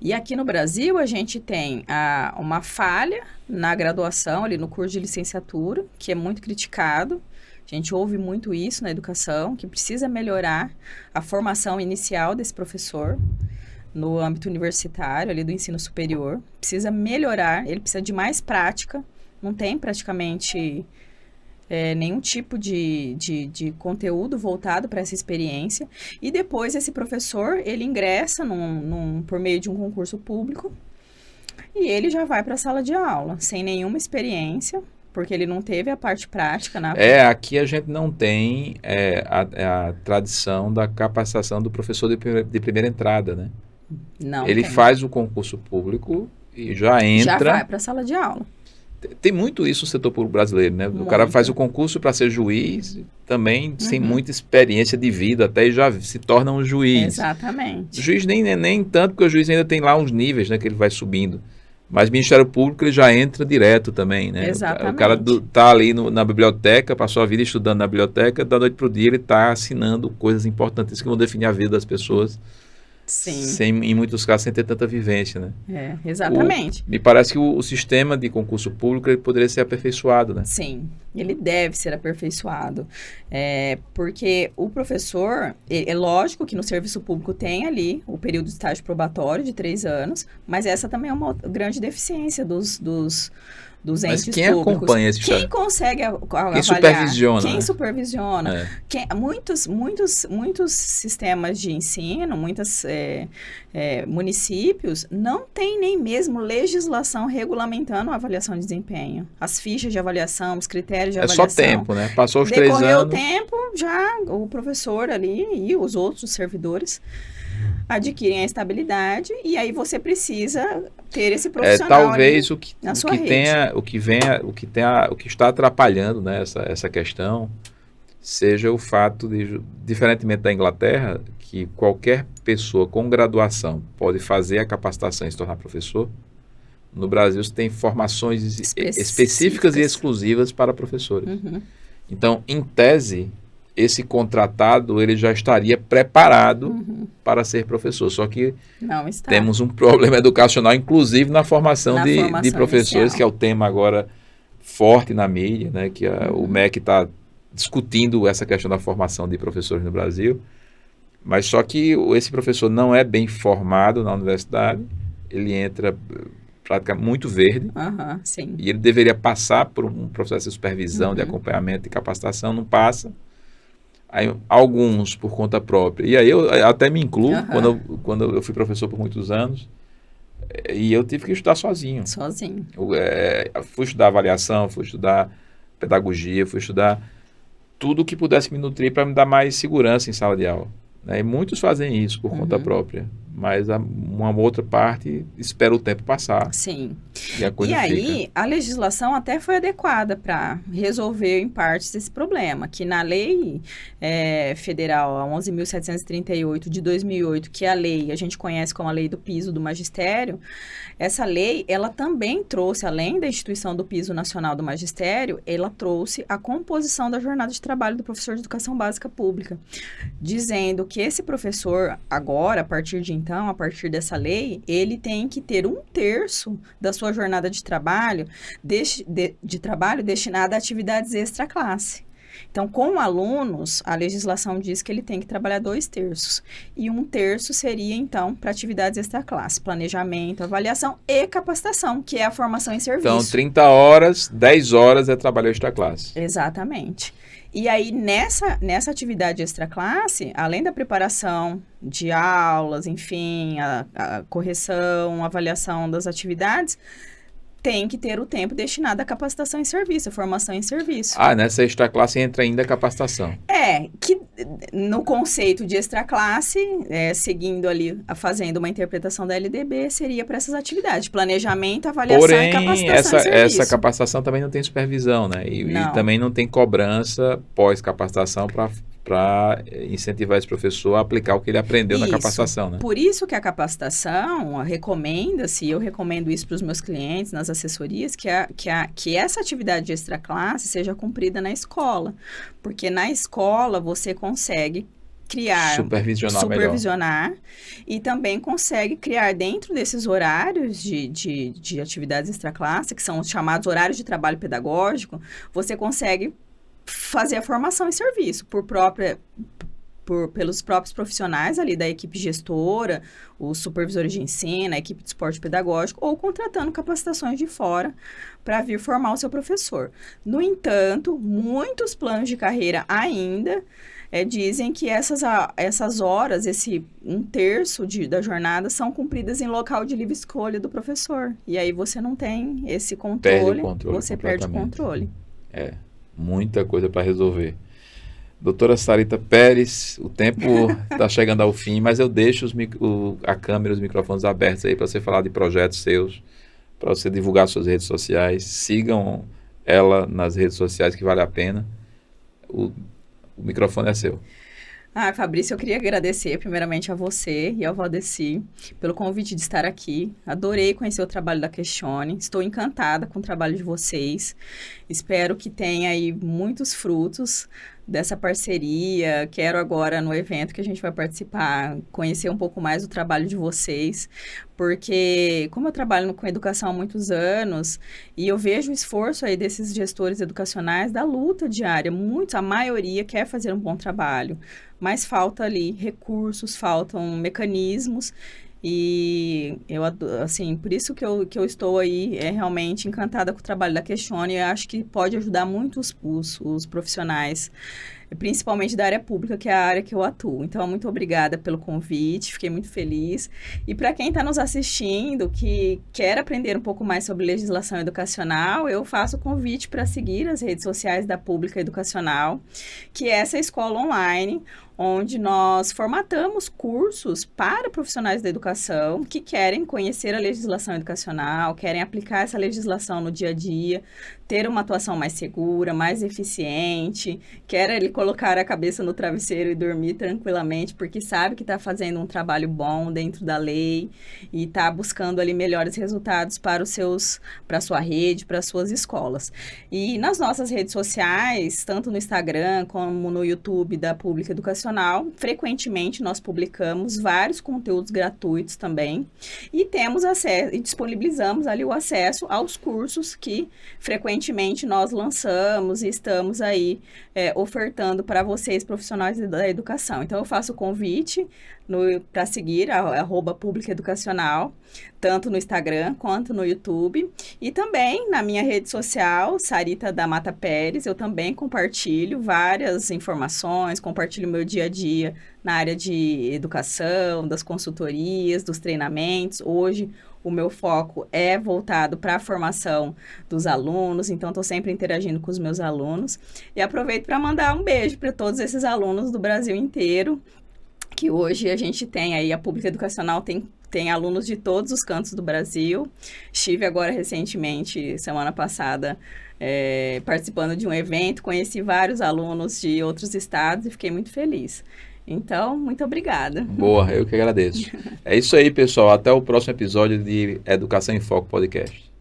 E aqui no Brasil, a gente tem uma falha na graduação, ali no curso de licenciatura, que é muito criticado. A gente ouve muito isso na educação, que precisa melhorar a formação inicial desse professor no âmbito universitário, ali do ensino superior. Precisa melhorar, ele precisa de mais prática. Não tem praticamente nenhum tipo de conteúdo voltado para essa experiência. E depois esse professor, ele ingressa por meio de um concurso público e ele já vai para a sala de aula, sem nenhuma experiência, porque ele não teve a parte prática. Aqui a gente não tem a tradição da capacitação do professor de primeira entrada, né? Não ele tem. Faz o concurso público e já entra... Já vai para a sala de aula. Tem muito isso no setor público brasileiro, né? O cara faz o concurso para ser juiz, também sem muita experiência de vida, até já se torna um juiz. Exatamente. O juiz nem tanto, porque o juiz ainda tem lá uns níveis, né, que ele vai subindo. Mas o Ministério Público ele já entra direto também, né? Exatamente. O cara tá ali na biblioteca, passou a vida estudando na biblioteca, da noite para o dia ele está assinando coisas importantes que vão definir a vida das pessoas. Sim. Em muitos casos, sem ter tanta vivência, né? Exatamente. Me parece que o sistema de concurso público ele poderia ser aperfeiçoado, né? Sim, ele deve ser aperfeiçoado. Porque o professor, é lógico que no serviço público tem ali o período de estágio probatório de 3 anos, mas essa também é uma grande deficiência dos entes públicos. Mas quem acompanha esse estágio? Quem consegue avaliar? Quem supervisiona? Quem supervisiona? Muitos sistemas de ensino, muitos municípios não têm nem mesmo legislação regulamentando a avaliação de desempenho. As fichas de avaliação, os critérios de avaliação. É só tempo, né? Passou os 3 anos. Decorreu o tempo, já o professor ali e os outros servidores adquirem a estabilidade e aí você precisa ter esse profissional. Talvez o que está atrapalhando, né, essa questão seja o fato de, diferentemente da Inglaterra, que qualquer pessoa com graduação pode fazer a capacitação e se tornar professor. No Brasil você tem formações específicas e exclusivas para professores. Uhum. Então, em tese, esse contratado ele já estaria preparado para ser professor. Só que não está. Temos um problema educacional, inclusive na formação de professores, inicial. Que é o tema agora forte na mídia, né? Que o MEC está discutindo essa questão da formação de professores no Brasil. Mas só que esse professor não é bem formado na universidade, ele entra praticamente muito verde, sim. E ele deveria passar por um processo de supervisão, de acompanhamento e quatação, não passa. Aí, alguns por conta própria. E aí eu até me incluo, quando eu fui professor por muitos anos, e eu tive que estudar sozinho. Fui estudar avaliação, fui estudar pedagogia, fui estudar tudo que pudesse me nutrir para me dar mais segurança em sala de aula. Né? E muitos fazem isso por conta própria. mas uma outra parte espera o tempo passar. Sim. E a coisa E aí, fica. a legislação até foi adequada para resolver, em partes, esse problema, que na lei federal, a 11.738 de 2008, que é a lei, a gente conhece como a lei do piso do magistério, essa lei, ela também trouxe, além da instituição do piso nacional do magistério, ela trouxe a composição da jornada de trabalho do professor de educação básica pública, dizendo que esse professor, agora, a partir de então, a partir dessa lei, ele tem que ter 1/3 da sua jornada de trabalho, destinada a atividades extra-classe. Então, com alunos, a legislação diz que ele tem que trabalhar 2/3. E 1/3 seria, então, para atividades extra-classe, planejamento, avaliação e capacitação, que é a formação em serviço. Então, 30 horas, 10 horas é trabalho extra-classe. Exatamente. E aí, nessa atividade extra-classe, além da preparação de aulas, enfim, a correção, avaliação das atividades, tem que ter o tempo destinado à capacitação em serviço, à formação em serviço. Nessa extra-classe entra ainda a capacitação. Que no conceito de extra-classe, seguindo ali, fazendo uma interpretação da LDB, seria para essas atividades, planejamento, avaliação Porém, e capacitação em serviço. essa capacitação também não tem supervisão, né? E também não tem cobrança pós-capacitação para incentivar esse professor a aplicar o que ele aprendeu na capacitação, né? Por isso que a capacitação recomenda-se, eu recomendo isso para os meus clientes, nas assessorias, que essa atividade de extra-classe seja cumprida na escola. Porque na escola você consegue criar, supervisionar e também consegue criar dentro desses horários de atividades extra-classe, que são os chamados horários de trabalho pedagógico, você consegue fazer a formação em serviço pelos próprios profissionais ali da equipe gestora, os supervisores de ensino, a equipe de suporte pedagógico, ou contratando capacitações de fora para vir formar o seu professor. No entanto, muitos planos de carreira ainda dizem que essas horas, esse 1/3 da jornada, são cumpridas em local de livre escolha do professor. E aí você não tem esse controle, você perde o controle. Muita coisa para resolver. Doutora Sarita Pérez, o tempo está chegando ao fim, mas eu deixo a câmera e os microfones abertos aí para você falar de projetos seus, para você divulgar suas redes sociais. Sigam ela nas redes sociais, que vale a pena. O microfone é seu. Fabrício, eu queria agradecer primeiramente a você e ao Valdeci pelo convite de estar aqui. Adorei conhecer o trabalho da Questione. Estou encantada com o trabalho de vocês. Espero que tenha aí muitos frutos dessa parceria. Quero agora, no evento que a gente vai participar, conhecer um pouco mais do trabalho de vocês, porque como eu trabalho com educação há muitos anos e eu vejo o esforço aí desses gestores educacionais da luta diária, a maioria quer fazer um bom trabalho, mas falta ali recursos, faltam mecanismos. E eu, assim, por isso que eu estou aí realmente encantada com o trabalho da Questione. Eu acho que pode ajudar muito os profissionais, principalmente da área pública, que é a área que eu atuo. Então, muito obrigada pelo convite, fiquei muito feliz. E para quem está nos assistindo, que quer aprender um pouco mais sobre legislação educacional, eu faço o convite para seguir as redes sociais da Pública Educacional, que é essa escola online, onde nós formatamos cursos para profissionais da educação que querem conhecer a legislação educacional, querem aplicar essa legislação no dia a dia, ter uma atuação mais segura, mais eficiente, quer ele colocar a cabeça no travesseiro e dormir tranquilamente, porque sabe que está fazendo um trabalho bom dentro da lei e está buscando ali melhores resultados para a sua rede, para as suas escolas. E nas nossas redes sociais, tanto no Instagram como no YouTube da Pública Educacional, frequentemente nós publicamos vários conteúdos gratuitos também e temos acesso e disponibilizamos ali o acesso aos cursos que frequentemente nós lançamos e estamos aí ofertando para vocês, profissionais da educação. Então, eu faço o convite para seguir a @Pública Educacional, tanto no Instagram quanto no YouTube. E também na minha rede social, Sarita da Mata Pérez, eu também compartilho várias informações, compartilho meu dia a dia na área de educação, das consultorias, dos treinamentos. Hoje, o meu foco é voltado para a formação dos alunos, então estou sempre interagindo com os meus alunos. E aproveito para mandar um beijo para todos esses alunos do Brasil inteiro, que hoje a gente tem aí, a Pública Educacional tem alunos de todos os cantos do Brasil. Estive agora recentemente, semana passada, participando de um evento, conheci vários alunos de outros estados e fiquei muito feliz. Então, muito obrigada. Boa, eu que agradeço. É isso aí, pessoal. Até o próximo episódio de Educação em Foco Podcast.